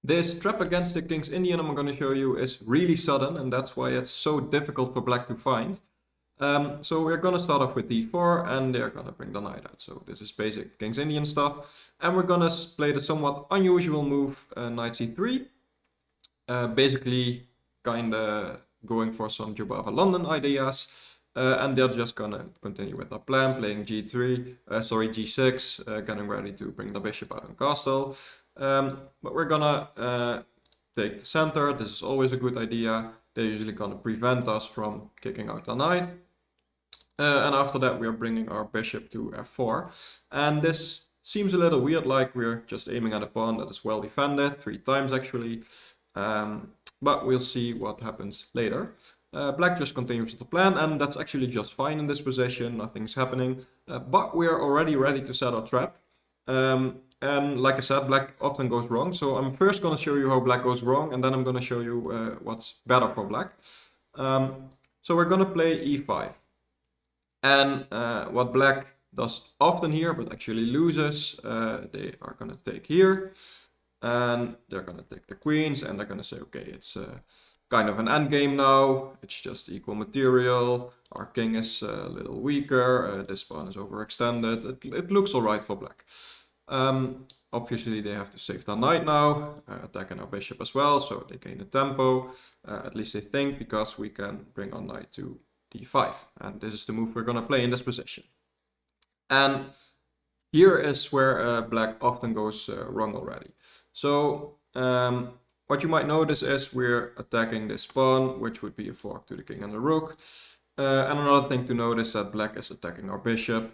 This trap against the King's Indian I'm going to show you is really sudden, and that's why it's so difficult for black to find. So we're going to start off with d4, and they're going to bring the knight out. So this is basic King's Indian stuff. And we're going to play the somewhat unusual move, knight c3. Basically, kind of going for some Jobava London ideas. And they're just going to continue with our plan, playing g6, getting ready to bring the bishop out and castle. But we're gonna take the center. This is always a good idea. They're usually gonna prevent us from kicking out the knight. And after that, we are bringing our bishop to f4. And this seems a little weird, like we're just aiming at a pawn that is well defended, 3 times actually. But we'll see what happens later. Black just continues with the plan, and that's actually just fine in this position. Nothing's happening. But we're already ready to set our trap. And like I said, black often goes wrong. So I'm first going to show you how black goes wrong, and then I'm going to show you what's better for black. So we're going to play e5. And what black does often here, but actually loses, they are going to take here. And they're going to take the queens, and they're going to say, okay, it's kind of an endgame now. It's just equal material. Our king is a little weaker. This pawn is overextended. It looks all right for black. Obviously they have to save their knight now, attacking our bishop as well, so they gain the tempo, at least they think, because we can bring our knight to d5, and this is the move we're going to play in this position. And here is where black often goes wrong already. So what you might notice is we're attacking this pawn, which would be a fork to the king and the rook, and another thing to notice that black is attacking our bishop.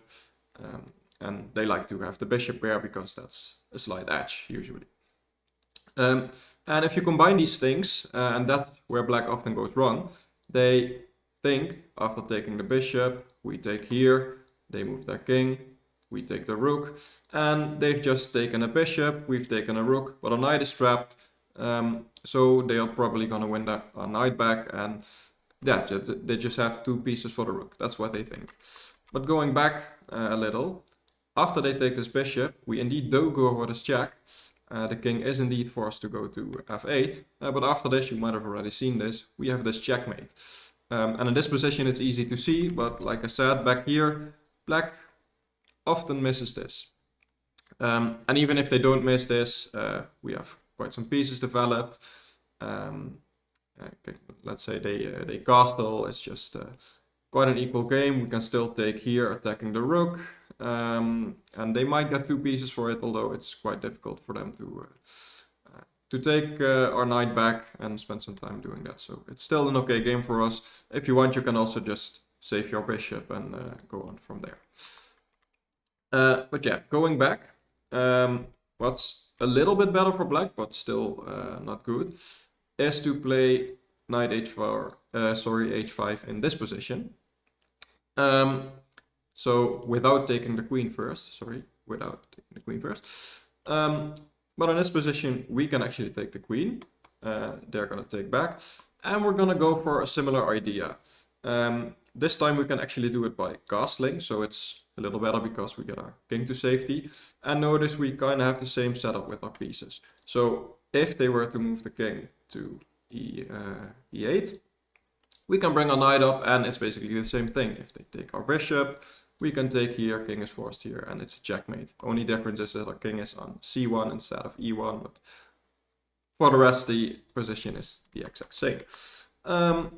And they like to have the bishop there because that's a slight edge, usually. And if you combine these things, and that's where black often goes wrong, they think, after taking the bishop, we take here, they move their king, we take the rook, and they've just taken a bishop, we've taken a rook, but our knight is trapped, so they are probably going to win our knight back, and yeah, they just have 2 pieces for the rook. That's what they think. But going back a little, after they take this bishop, we indeed do go for this check. The king is indeed forced to go to f8. But after this, you might have already seen this, we have this checkmate. And in this position, it's easy to see. But like I said, back here, black often misses this. And even if they don't miss this, we have quite some pieces developed. Okay, let's say they castle. It's just quite an equal game. We can still take here, attacking the rook. And they might get 2 pieces for it, although it's quite difficult for them to take our knight back and spend some time doing that. So it's still an okay game for us. If you want, you can also just save your bishop and go on from there. But yeah, going back, what's a little bit better for black, but still not good, is to play knight h4, h5 in this position. So without taking the queen first, but in this position, we can actually take the queen. They're going to take back, and we're going to go for a similar idea. This time we can actually do it by castling, so it's a little better because we get our king to safety. And notice we kind of have the same setup with our pieces. So if they were to move the king to e8, we can bring our knight up, and it's basically the same thing. If they take our bishop, we can take here, king is forced here, and it's a checkmate. Only difference is that our king is on c1 instead of e1, but for the rest, the position is the exact same. But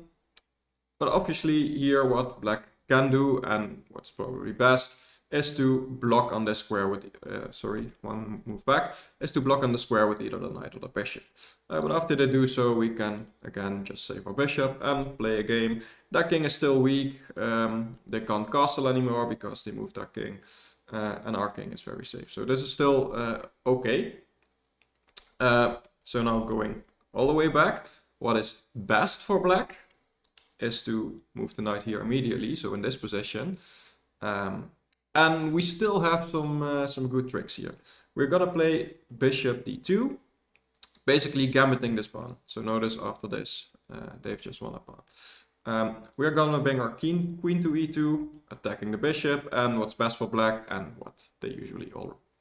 obviously here what black can do, and what's probably best, is to block on this square with, one move back, is to block on the square with either the knight or the bishop. But after they do so, we can again just save our bishop and play a game. That king is still weak, they can't castle anymore because they moved their king, and our king is very safe. So this is still okay. So now going all the way back, what is best for black is to move the knight here immediately, so in this position. And we still have some good tricks here. We're gonna play bishop d2, basically gambiting this pawn. So notice after this, they've just won a pawn. We're gonna bring our queen to e2, attacking the bishop, and what's best for black, and what they usually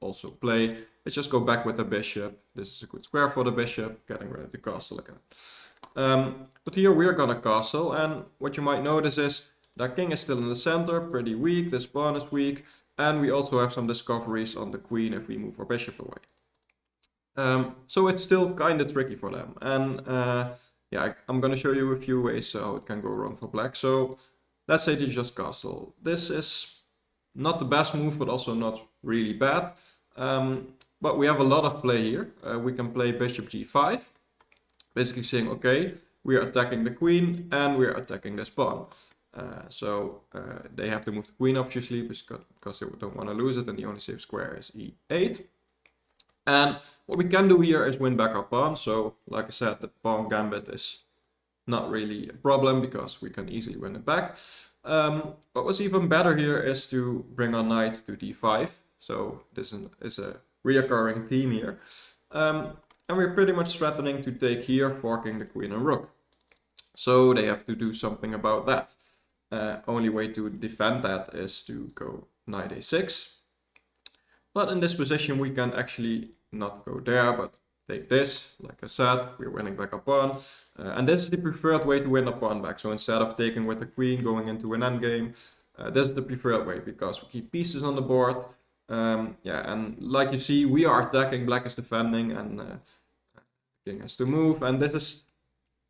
also play. Let's just go back with the bishop. This is a good square for the bishop, getting rid of the castle again. But here we're gonna castle, and what you might notice is that king is still in the center, pretty weak, this pawn is weak, and we also have some discoveries on the queen if we move our bishop away. So it's still kind of tricky for them, and yeah, I'm gonna show you a few ways how it can go wrong for black. So let's say they just castle. This is not the best move, but also not really bad. But we have a lot of play here. We can play bishop g5, basically saying, okay, we are attacking the queen and we are attacking this pawn. So they have to move the queen obviously because they don't want to lose it, and the only safe square is e8. And what we can do here is win back our pawn. So like I said, the pawn gambit is not really a problem because we can easily win it back. What was even better here is to bring our knight to d5. So this is a reoccurring theme here. And we're pretty much threatening to take here, forking the queen and rook. So they have to do something about that. Only way to defend that is to go knight a6. But in this position we can actually not go there, but take this. Like I said, we're winning back a pawn. And this is the preferred way to win a pawn back. So instead of taking with the queen, going into an endgame, this is the preferred way because we keep pieces on the board. Yeah, and like you see, we are attacking, black is defending, and king has to move. And this is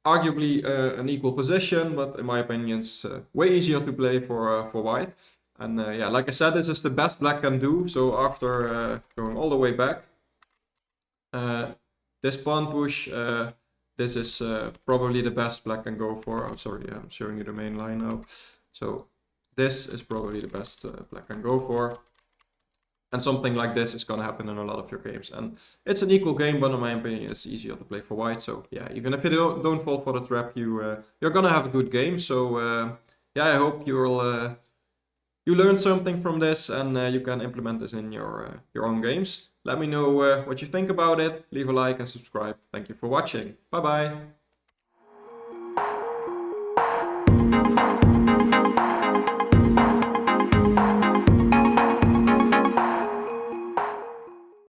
arguably an equal position, but in my opinion, it's way easier to play for white. And yeah, like I said, this is the best black can do. So after going all the way back, this pawn push, this is probably the best black can go for. Oh, sorry, I'm showing you the main line now. So this is probably the best black can go for. And something like this is going to happen in a lot of your games. And it's an equal game, but in my opinion, it's easier to play for white. So yeah, even if you don't fall for the trap, you're going to have a good game. So yeah, I hope you learned something from this and you can implement this in your own games. Let me know what you think about it. Leave a like and subscribe. Thank you for watching. Bye bye.